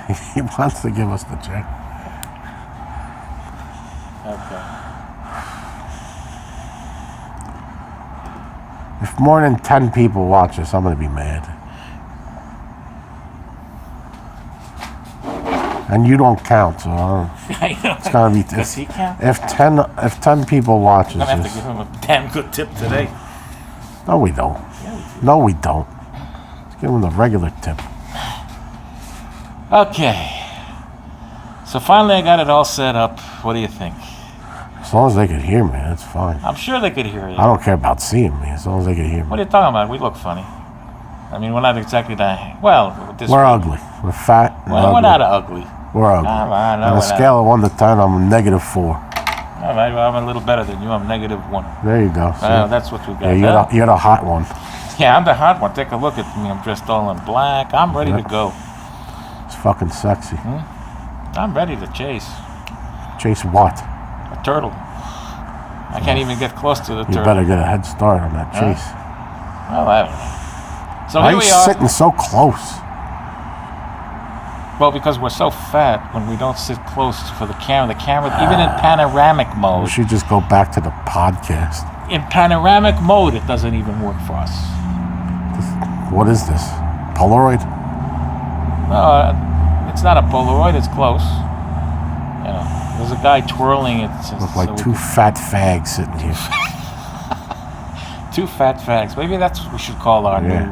He wants to give us the check. Okay. If more than 10 people watch this, I'm going to be mad. And you don't count, so I know. it's going to be... Does he count? If 10 people watch I'm going to this... have to give him a damn good tip today. No, we don't. Yeah, No, we don't. Let's give him the regular tip. Okay. So finally I got it all set up. What do you think? As long as they can hear me, that's fine. I'm sure they could hear you. I don't care about seeing me, as long as they can hear me. What are you talking about? We look funny. I mean, we're not exactly that... Well, We're ugly. We're fat and Well, ugly. we're not ugly. We're ugly. Come on, no, On a we're scale of 1 to 10, I'm -4. All right, well, I'm a little better than you. I'm -1. There you go. See? That's what we got. Yeah, you're the hot one. Yeah, I'm the hot one. Take a look at me. I'm dressed all in black. I'm ready to go. It's fucking sexy. I'm ready to chase Chase what? a turtle. I can't even get close to the You turtle. better get a head start on that chase. Well, I don't know. So Why here are you we are. sitting so close? Well, because we're so fat when we don't sit close for the camera, even in panoramic We mode. should just go back to the podcast. In panoramic mode, it doesn't even work for us. What is this? Polaroid? No, it's not a Polaroid. It's close. You know, there's a guy twirling it. Look like two fat fags sitting here. Two fat fags. Maybe that's what we should call our new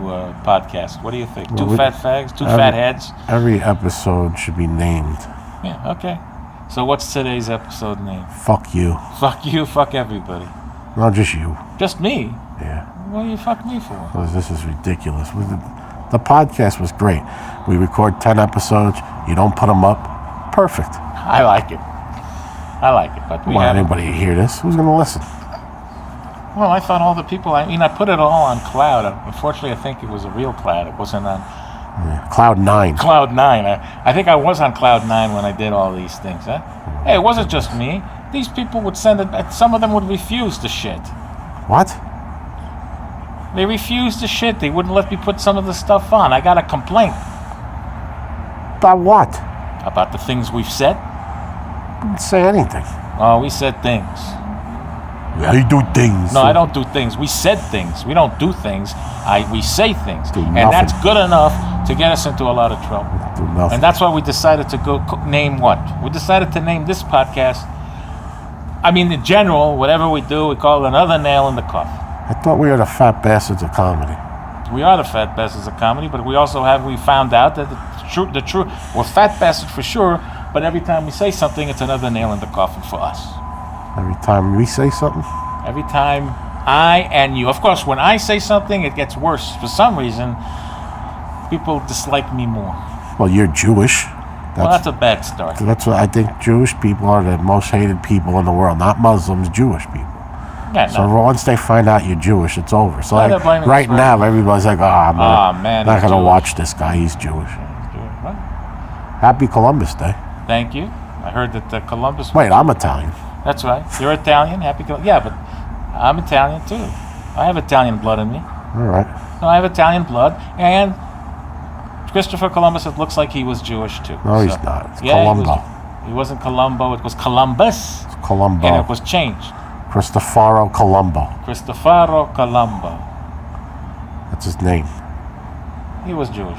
podcast. What do you think? Two fat fags? Two fat heads? Every episode should be named. Yeah, okay. So what's today's episode name? Fuck you. Fuck you, fuck everybody. Not just you. Just me? Yeah. What do you fuck me for? Because this is ridiculous. The podcast was great. We record 10 episodes. You don't put them up. Perfect. I like it. I like it, but we Why haven't. anybody hear this? Who's going to listen? Well, I thought all the people, I put it all on cloud. Unfortunately, I think it was a real cloud. It wasn't on Cloud 9. Cloud 9. I think I was on Cloud 9 when I did all these things, huh? Hey, it wasn't just me. These people would send it, some of them would refuse the shit. What? They refused the shit. They wouldn't let me put some of the stuff on. I got a complaint. About what? About the things we've said. Didn't say anything. Oh, we said things. Yeah, you do things. No, I don't do things. We said things. We don't do things. We say things. Do and nothing. that's good enough to get us into a lot of trouble. Do nothing. And that's why we decided to name what? We decided to name this podcast, I mean, in general, whatever we do, we call it Another Nail in the Coffin. I thought we were the fat bastards of comedy. We are the fat bastards of comedy, but we also we found out that the truth, we're fat bastards for sure, but every time we say something, it's another nail in the coffin for us. Every time we say something? Every time I and you. Of course, when I say something, it gets worse. For some reason, people dislike me more. Well, you're Jewish. Well, that's a bad start. That's what I think. Jewish people are the most hated people in the world. Not Muslims, Jewish people. Yeah, So no. once they find out you're Jewish, it's over. So No, they're blaming right us for now, everybody's like, man, not he's going to Jewish. watch this guy. He's Jewish. What? Happy Columbus Day. Thank you. I heard that Columbus. Wait, I'm Italian. That's right. You're Italian. Happy Columbus. Yeah, but I'm Italian too. I have Italian blood in me. All right. No, I have Italian blood, and Christopher Columbus. It looks like he was Jewish too. No, he's not. It's yeah, Columbo. He wasn't Columbo. It was Columbus, It's Columbo. and it was changed. Cristoforo Columbo. Cristoforo Columbo. That's his name. He was Jewish.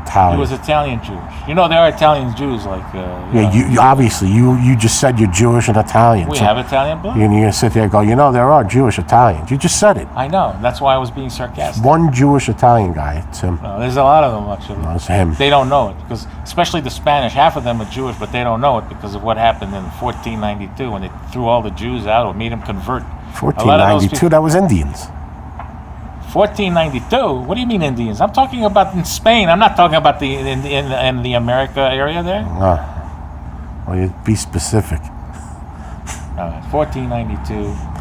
Italian. He was Italian Jewish. You know, there are Italian Jews like. Yeah, you obviously you just said you're Jewish and Italian. We so have Italian blood. you're gonna sit there and go, there are Jewish Italians. You just said it. I know. That's why I was being sarcastic. One Jewish Italian guy. It's him. No, there's a lot of them actually. No, it's him. They don't know it because, especially the Spanish, half of them are Jewish, but they don't know it because of what happened in 1492 when they threw all the Jews out or made them convert. 1492. That was Indians. 1492. What do you mean Indians? I'm talking about in Spain. I'm not talking about in the America area there. Well, you be specific. 1492.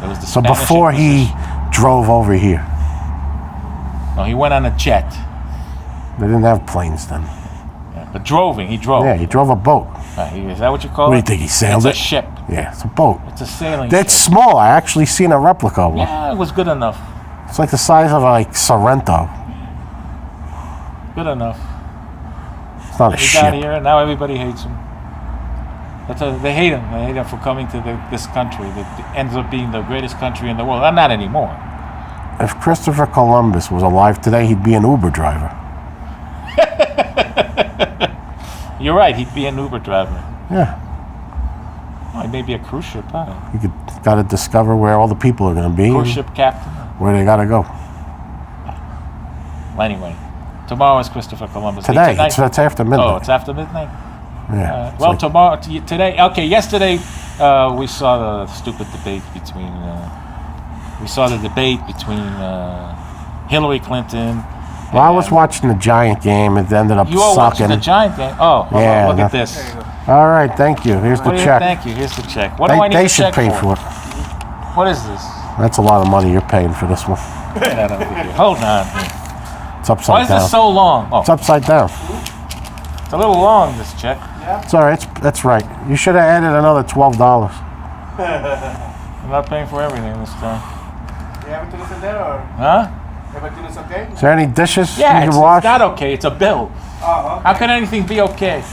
It was the So Spanish before he Inquisition. drove over here, No, he went on a jet. they didn't have planes then. Yeah, but he drove. Yeah, he drove a boat. Is that what you call What do it? you think, he sailed it's it? a ship. Yeah, it's a boat. It's a sailing It's ship. small. I actually seen a replica of one. Yeah, it was good enough. It's like the size of like Sorrento. Good enough. It's not a He got ship. here, and now everybody hates him. They hate him. They hate him for coming to this country that ends up being the greatest country in the world. Not anymore. If Christopher Columbus was alive today, he'd be an Uber driver. You're right. He'd be an Uber driver. Yeah. Well, maybe a cruise ship. Huh? You got to discover where all the people are going to be. Cruise ship captain. Where they got to go. Well, anyway, tomorrow is Christopher Columbus Day. Today. It's after midnight. Oh, it's after midnight. Yeah. Well, today. Okay, yesterday we saw the stupid debate between. We saw the debate between Hillary Clinton. Well, I was watching the Giant game. It ended up You were watching sucking. the Giant game. Oh, hold Yeah, on, look no. at this. All right, thank you. Here's the check. Thank you. Here's the check. What do I need They to should check pay for it. What is this? That's a lot of money you're paying for this one. Hold on. It's upside Why is down. this so long? Oh, It's upside down. it's a little long, this check. It's all right. That's right. You should have added another $12. I'm not paying for everything this time. You have tienes in there or Huh? everything's okay? Is there any dishes Yeah, you it's can wash? not okay. It's a bill. Oh, How can anything be okay?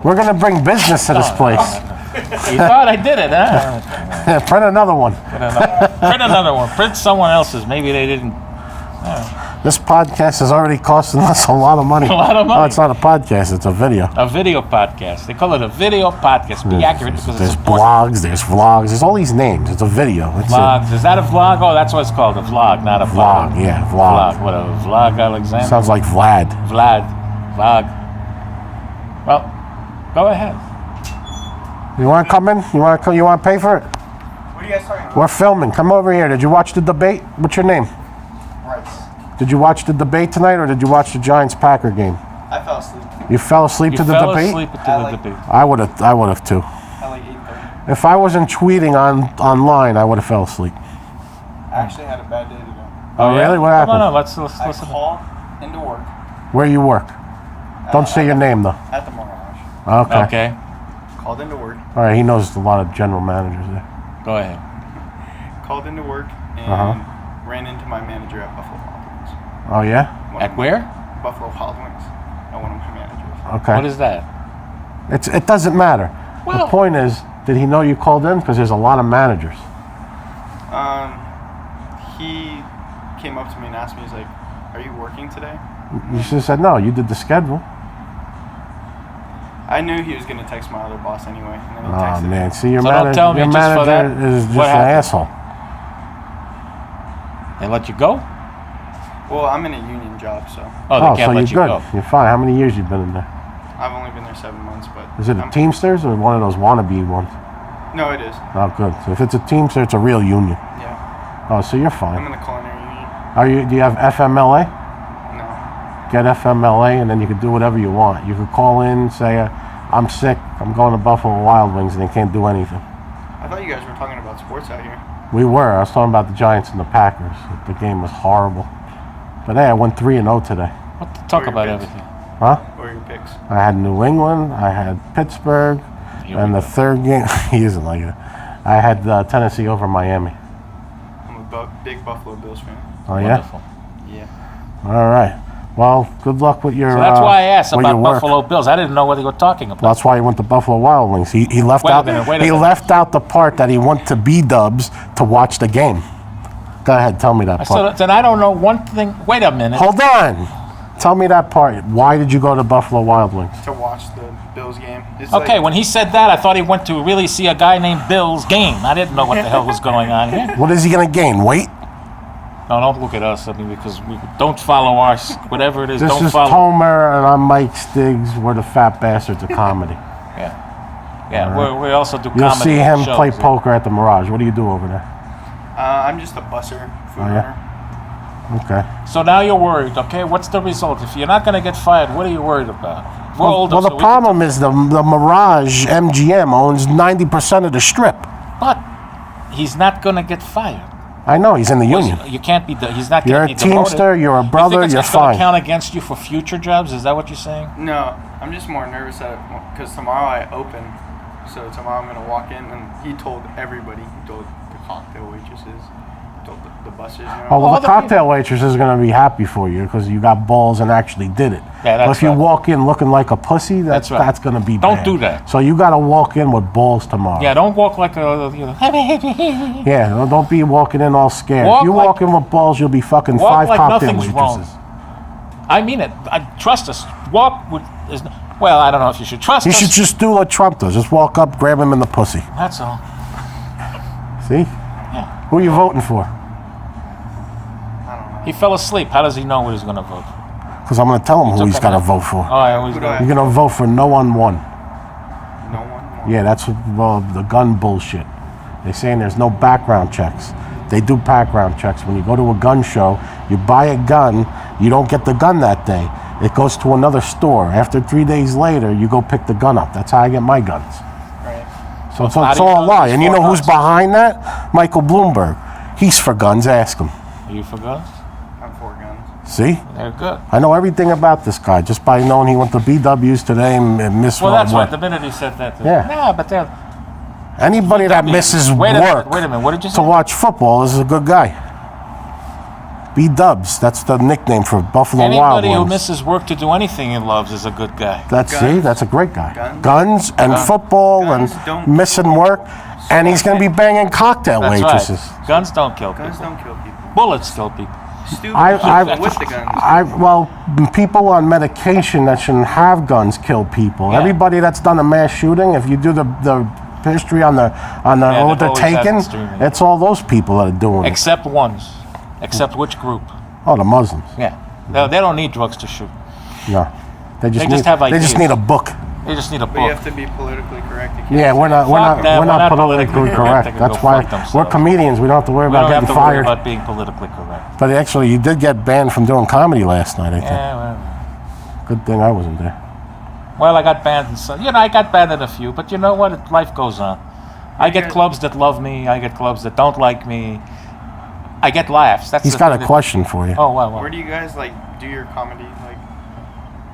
We're going to bring business to this place. You thought I did it, huh? Print another one. Print another one. Print someone else's. Maybe they didn't. This podcast is already costing us a lot of money. A lot of money. Oh, it's not a podcast. It's a video. A video podcast. They call it a video podcast. Be accurate because There's it's important. blogs. There's vlogs. There's all these names. It's a video. It's Vlogs. Is that a vlog? Oh, that's what it's called. A vlog, not a a vlog. vlog. Yeah, vlog. Vlog. What a vlog, Alexander. Sounds like Vlad. Vlad. Vlog. Well, go ahead. You want to come in? You want to? You want to pay for it? what are you guys talking about? We're filming. Come over here. Did you watch the debate? What's your name? Rice. Did you watch the debate tonight, or did you watch the Giants-Packer game? I fell asleep You fell asleep You to the fell debate. asleep to the debate. I would have too. at like 8:30. If I wasn't tweeting online, I would have fell asleep. I actually had a bad day today. Oh, really? What Come on, happened? let's I listen. called into work Where you work? Don't say your name though. at the Mirage. Okay. Okay, Called into work. All right. He knows a lot of general managers there. go ahead. Called into work and ran into my manager at Buffalo Wild Wings. Oh yeah. One At of where? Buffalo Wild Wings. Not one of my managers. Okay. What is that? It doesn't matter. The Well- point is, did he know you called in? Because there's a lot of managers. He came up to me and asked me, he's like, "Are you working today?" You should have said no. You did the schedule. I knew he was gonna text my other boss anyway, and then he Oh texted me. man, see your So don't manager. tell me Your just for manager that. is just What an happened? asshole. They let you go? Well, I'm in a union job, so Oh, they Oh, can't so you're let you good. go. You're fine. How many years you been in there? I've only been there 7 months. But Is it a I'm- Teamsters or one of those wannabe ones? No, it is. Oh, good. So if it's a Teamster, it's a real union. Yeah, Oh, so you're I'm fine. in the culinary union. Are you? Do you have FMLA? No, Get FMLA, and then you can do whatever you want. You could call in, say, "I'm sick. I'm going to Buffalo Wild Wings," and they can't do anything. I thought you guys were talking about sports out here. We were. I was talking about the Giants and the Packers. The game was horrible. But hey, I went 3-0 today. What to talk Where about your everything? Huh? What are your picks? I had New England. I had Pittsburgh. Here And we the go. third game, he isn't like it. I had Tennessee over Miami. I'm a big Buffalo Bills fan. Oh, yeah? Wonderful. Yeah. All right. Well, good luck with your So that's why I asked with about your work. Buffalo Bills. I didn't know what they were talking about. Well, that's why he went to Buffalo Wild Wings. He left Wait a out minute, wait a he minute. left out the part that he went to B-Dubs to watch the game. Go ahead, tell me that So part. then I don't know one thing. Wait a minute. Hold on. Tell me that part. Why did you go to Buffalo Wild Wings? To watch the Bills game. It's Okay, like, when he said that, I thought he went to really see a guy named Bill's game. I didn't know what the hell was going on here. What is he going to gain? Weight? No, don't look at us. I mean, because we don't follow our whatever it is. This Don't is follow. Tomer, and I'm Mike Stiggs. We're the Fat Bastards of comedy. Yeah, we also do You'll comedy see him shows. play poker at the Mirage. What do you do over there? I'm just a busser, food Oh, yeah? runner. Okay. So now you're worried, okay? What's the result? If you're not going to get fired, what are you worried about? We're older, Well, so the we problem is the Mirage MGM owns 90% of the strip. But he's not going to get fired. I know, he's in the union. You can't be. He's not. You're Gonna a be demoted. Teamster, you're a brother, you think you're it's going fine. to count against you for future jobs? Is that what you're saying? No, I'm just more nervous because tomorrow I open. So tomorrow I'm gonna walk in, and he told everybody. He told the cocktail waitresses, the buses. You know? Oh, well, All the the cocktail waitress is going to be happy for you because you got balls and actually did it. Yeah, But that's if you right. walk in looking like a pussy, That's right. that's going to be Don't bad. do that. So you got to walk in with balls tomorrow. Yeah, don't walk like a. Yeah, don't be walking in all scared. Walk If you like- walk in with balls, you'll be fucking Walk 5 like cocktail nothing's waitresses. I mean it. Trust us. Walk with. Well, I don't know if you should trust You us. should just do what Trump does. Just walk up, grab him in the pussy. That's all. See? Yeah. Who are you voting for? I don't know. He fell asleep. How does he know what he's going to vote? Because I'm going to tell him who took he's a got to nap. vote for. Oh, I always Who do. do I- You're going to vote for no on one. No one. Yeah, that's the gun bullshit. They're saying there's no background checks. They do background checks. When you go to a gun show, you buy a gun, you don't get the gun that day. It goes to another store. After 3 days later, you go pick the gun up. That's how I get my guns. Right. So it's how do you all a know lie. there's And you know 4 who's guns? behind that? Michael Bloomberg. He's for guns. Ask him. Are you for guns? I'm for guns. See? They're good. I know everything about this guy just by knowing he went to BW's today and missed Well, that's work. right. The minute he said that. Yeah. Nah, but they're. Anybody that misses Wait a work minute. Wait a minute. What did you to say? watch football is a good guy. B-Dubs, that's the nickname for Buffalo Wild Anybody who Wings. misses work to do anything he loves is a good guy. That's Guns. see, that's a great guy. Guns. Guns and football Guns and don't- missing work, and he's going to be banging cocktail That's waitresses. right. Guns don't kill Guns people. don't kill people. Bullets kill people. Stupid I- people with the guns. Well, people on medication that shouldn't have guns kill people. Yeah. Everybody that's done a mass shooting, if you do the history on the what they're they've always had taking, extreme. it's all those people that are doing it. Except ones. Except which group? Oh, the Muslims. Yeah. They don't need drugs to shoot. No, they just They need, just have they just ideas. need a book. They just need a But you book. have to be politically correct. You can't Yeah, we're not Fuck that, we're not politically They correct. can That's go why fuck we're themselves. comedians. We don't have to worry We about don't have getting to worry fired. about being politically correct. But actually, you did get banned from doing comedy last night. I think. Yeah, well. Good thing I wasn't there. Well, I got banned in some. I got banned in a few, but you know what? Life goes on. I get Okay. clubs that love me. I get clubs that don't like me. I get laughs. That's He's the got thing a that- question for you. Oh, wow. Where do you guys do your comedy?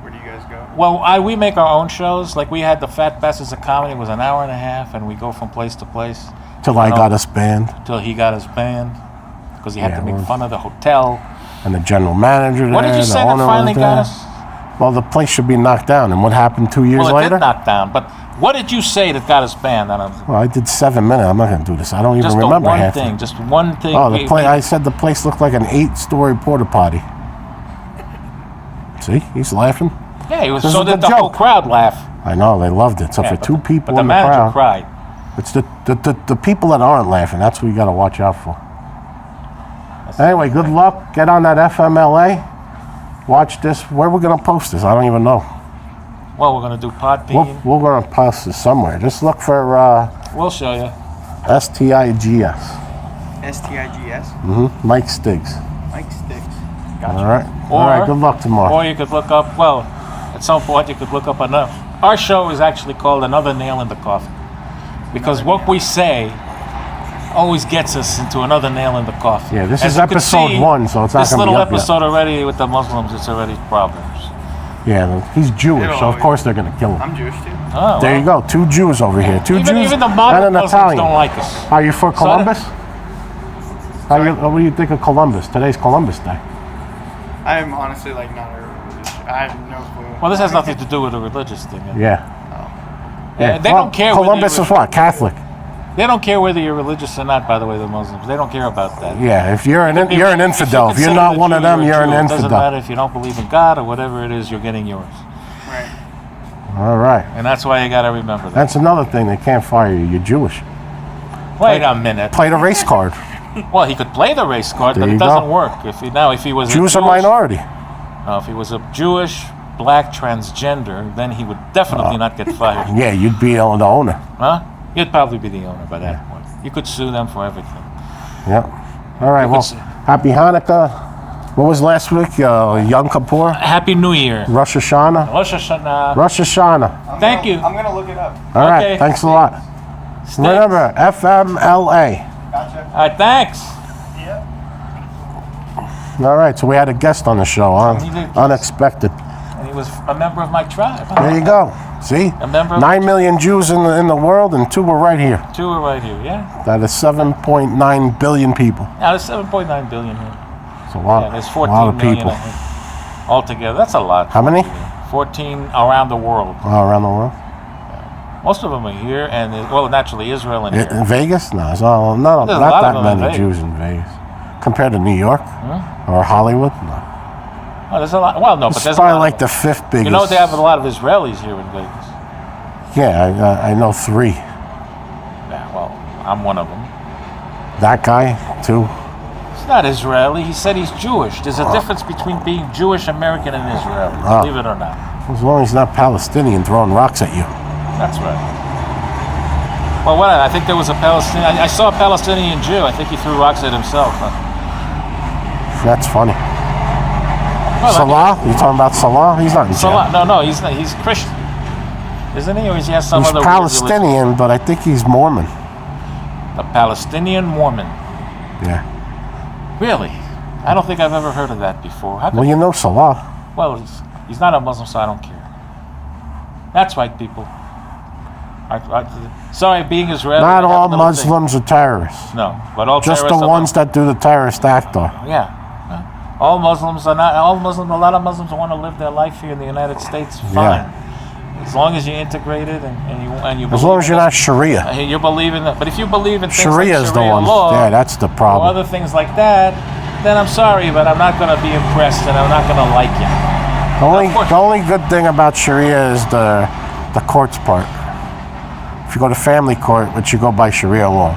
Where do you guys go? Well, we make our own shows. Like we had the Fat Bastards of Comedy. It was an hour and a half, and we go from place to place Till I got us banned, till he got us banned because he had Yeah, to make well- fun of the hotel. and the general manager there, What did you the say that owner finally was got there. us? Well, the place should be knocked down. And what happened 2 years Well, it later? did knock down. But what did you say that got us banned? I don't. Well, I did 7 minutes. I'm not going to do this. I don't even Just the remember one half. thing. Just one thing. Oh, I said the place looked like an 8-story porta potty. See, he's laughing. Yeah, he was. This So is did the the whole joke. crowd laugh. I know they loved it. So Yeah, for but two the- people but the in the manager crowd, cried. it's the people that aren't laughing. That's what you got to watch out for. Anyway, good luck. Get on that FMLA. Watch this. Where we're gonna post this? I don't even know. Well, we're gonna do Podbean. We're gonna post this somewhere. Just look for We'll show you. STIGS. STIGS. Mike Stiggs. Mike Sticks. All right. Or- All right. Good luck tomorrow. Or you could look up. Well, at some point you could look up enough. Our show is actually called Another Nail in the Coffin because what we say always gets us into another nail in the coffin. Yeah, this As is you can episode see, 1, so it's not this gonna be little up yet. episode already with the Muslims. It's already problems. Yeah, he's Jewish, It'll so of always- course they're gonna kill him. I'm Jewish too. Oh, There you go. 2 Jews over here. 2 Even, Jews even the and modern an Muslims Italian. don't like us. Are you for Columbus? What do you think of Columbus? Today's Columbus Day. I'm honestly not a religious. I have no clue. Well, this has nothing to do with a religious thing. Yeah. Yeah, they Well, don't care. Columbus whether is what? Catholic. They don't care whether you're religious or not. By the way, the Muslims. They don't care about that. Yeah. If you're an you're an infidel. If you're consider not the one of Jew, them, a you're an Jew. It doesn't infidel. matter if you don't believe in God or whatever it is. You're getting yours, Right. All right. and that's why you got to remember that. That's another thing. They can't fire you. You're Jewish. Wait a minute. Play the race card. Well, he could play the race card, but There it you doesn't go. work. If he was Jews a are Jewish, minority. No, if he was a Jewish black transgender, then he would definitely not get fired. Yeah, you'd be the owner. Huh? You'd probably be the owner by that point. You could sue them for everything. Yep. All right. You Well, could s- happy Hanukkah. What was last week? Yom Kippur. Happy New Year. Rosh Hashanah. Rosh Hashanah. Rosh Hashanah. Thank you. I'm gonna look it up. All right. Okay. Thanks a lot. Thanks. Remember, FMLA. Gotcha. All right, thanks. Yeah. All right. So we had a guest on the show. He did. Unexpected. And he was a member of my tribe. There you go. See? A member of 9 million Jews in the world, and 2 were right here. 2 are right here, yeah. That is 7.9 billion people. Now there's 7.9 billion here. It's a lot. Yeah, there's a 14 lot of million people. I think, altogether. That's a lot. How many? 14 around the world. Around the world. Most of them are here, and well, naturally Israel and here. In Vegas? No, it's not There's a lot that of them in many Vegas. Jews in Vegas. Compared to New York or Hollywood? No. Oh, there's a lot. Well, no, but It's there's probably a lot like of the them. 5th biggest. You know they have a lot of Israelis here in Vegas. Yeah, I know 3. Yeah, well, I'm one of them. That guy, too. He's not Israeli. He said he's Jewish. There's a difference between being Jewish, American, and Israeli. Believe it or not. As long as he's not Palestinian throwing rocks at you. That's right. Well, what? I think there was a Palestinian. I saw a Palestinian Jew. I think he threw rocks at himself. Huh? That's funny. Well, Salah? You talking about Salah? He's not in jail. Salah? No, he's not. He's Christian, isn't he? Or is he has some He's other weird religion? Palestinian, but I think he's Mormon. A Palestinian Mormon. Yeah. Really? I don't think I've ever heard of that before. How Well, come? you know Salah. Well, he's not a Muslim, so I don't care. That's right, people. Sorry, being Israeli. Not I have all a little Muslims are terrorists. thing. No, but all Just the terrorists are ones that do the terrorist act are. Yeah. All Muslims are not. All Muslims. A lot of Muslims want to live their life here in the United States. Fine. As long as you're integrated and you. As long as you're not Sharia. You believe in that. But if you believe in things Sharia like is the Sharia one. law, Yeah, that's the or problem. other things like that, then I'm sorry, but I'm not going to be impressed, and I'm not going to like you. The only good thing about Sharia is the courts part. If you go to family court, which you go by Sharia law,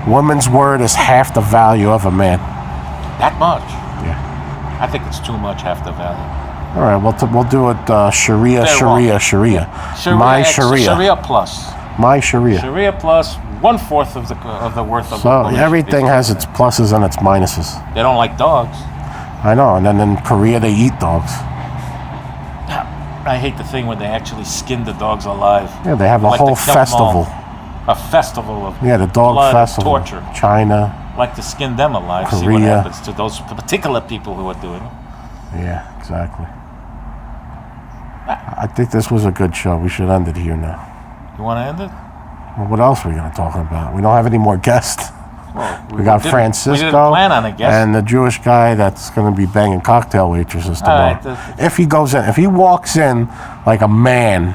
woman's word is half the value of a man. That much? Yeah. I think it's too much, half the value. All right, we'll do it Sharia. My Sharia. Sharia plus. My Sharia. Sharia plus 1/4 of the worth of. So the woman should everything be. has its pluses and its minuses. They don't like dogs. I know, and then in Korea they eat dogs. I hate the thing when they actually skin the dogs alive. Yeah, they have a Like whole to kill 'em all. festival. A festival of Yeah, the dog blood and festival. torture. China. Like to skin them alive. See what Korea. happens to those particular people who are doing it. Yeah, exactly. I think this was a good show. We should end it here now. You want to end it? Well, what else are we going to talk about? We don't have any more guests. Well, We got didn't- Francisco We didn't plan on a guest. and the Jewish guy that's going to be banging cocktail waitresses All tomorrow. right, If he goes in, if he walks in like a man,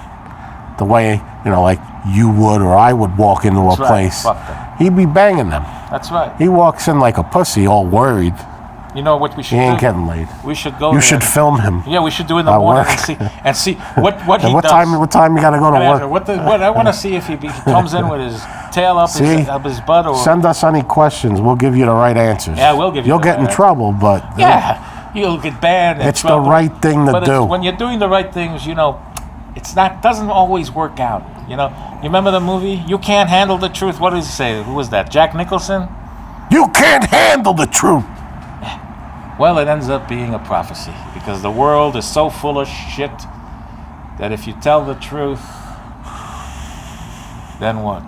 the way, like you would or I would walk into That's a right. place, Fuck them. he'd be banging them. That's right. He walks in like a pussy, all worried. You know what we should He ain't do? getting laid. We should go You there. should film him. Yeah, we should do it in the At morning work. and see what And he what does. time? What time you got to go to work? What I want to see if he comes in with his tail up See? up his butt or Send us any questions. We'll give you the right answers. Yeah, we'll give you You'll the get right in answer. trouble, but yeah, you'll get banned. and it's the trouble. right thing to But do. when you're doing the right things, it's not doesn't always work out. You remember the movie You Can't Handle the Truth? What did he say? Who was that? Jack Nicholson? You can't handle the truth. Well, it ends up being a prophecy because the world is so full of shit that if you tell the truth, then what?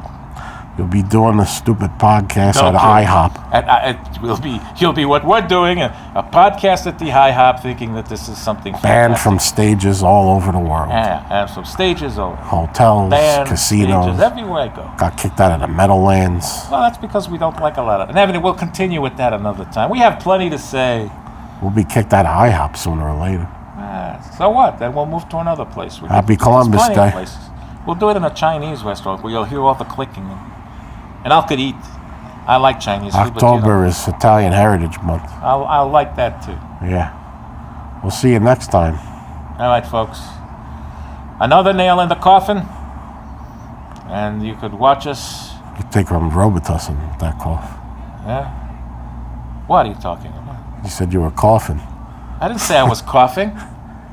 You'll be doing a stupid podcast Don't at do it. IHOP. You'll be what we're doing, a podcast at the IHOP, thinking that this is something Banned fantastic. from stages all over the world. Yeah, and from stages over. Hotels, Bands, casinos. stages, everywhere I go. Got kicked out of the Meadowlands. Well, that's because we don't like a lot of it. And Evan, we'll continue with that another time. We have plenty to say. We'll be kicked out of IHOP sooner or later. So what? Then we'll move to another place. Happy There's Columbus plenty of Day. places. We'll do it in a Chinese restaurant where you'll hear all the clicking. And I could eat. I like Chinese food. but, October is Italian Heritage Month. I'll like that too. Yeah. We'll see you next time. All right, folks. Another nail in the coffin. And you could watch us. You take from Robitussin with that cough. Yeah. What are you talking about? You said you were coughing. I didn't say I was coughing.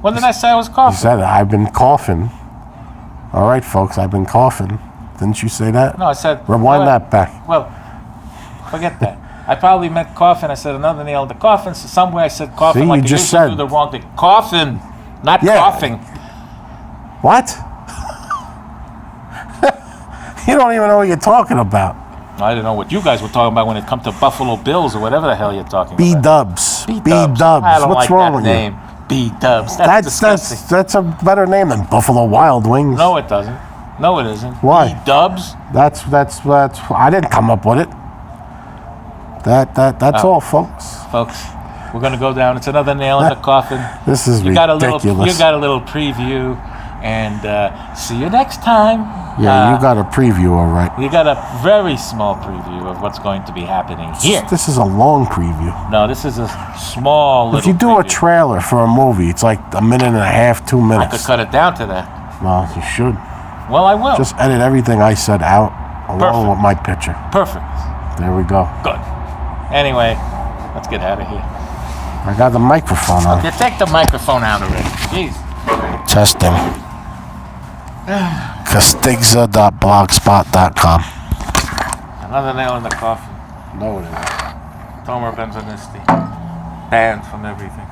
When did I say I was You coughing? said, I've been coughing. All right, folks, I've been coughing. Didn't you say that? No, I said. Rewind that back. Well, forget that. I probably meant coffin. I said another nail in the coffin. So somewhere I said coffin. See, like you I just usually said. do the wrong thing. Coffin, not Yeah. coughing. What? You don't even know what you're talking about. I didn't know what you guys were talking about when it come to Buffalo Bills or whatever the hell you're talking about. B-dubs. B-dubs. B-dubs. I don't What's like wrong that with name. you? B-dubs. That's disgusting. That's a better name than Buffalo Wild Wings. No, it doesn't. No, it isn't. Why? B-dubs? That's I didn't come up with it. That's all, folks. Folks, we're going to go down. It's another nail in the coffin. This is ridiculous. You got a little preview, and see you next time. Yeah, you got a preview, all right. You got a very small preview of what's going to be happening here. This is a long preview. No, this is a small little If you do a preview. trailer for a movie, it's like a minute and a half, 2 I minutes. could cut it down to that. Well, you should. Well, I will. Just edit everything I said out along Perfect. with my picture. Perfect. There we go. Good. Anyway, let's get out of here. I got the microphone on. You take the microphone out already. Jeez. Testing. Castigza.blogspot.com. Another nail in the coffin. No, it isn't. Tomer Benzanisti. Banned from everything.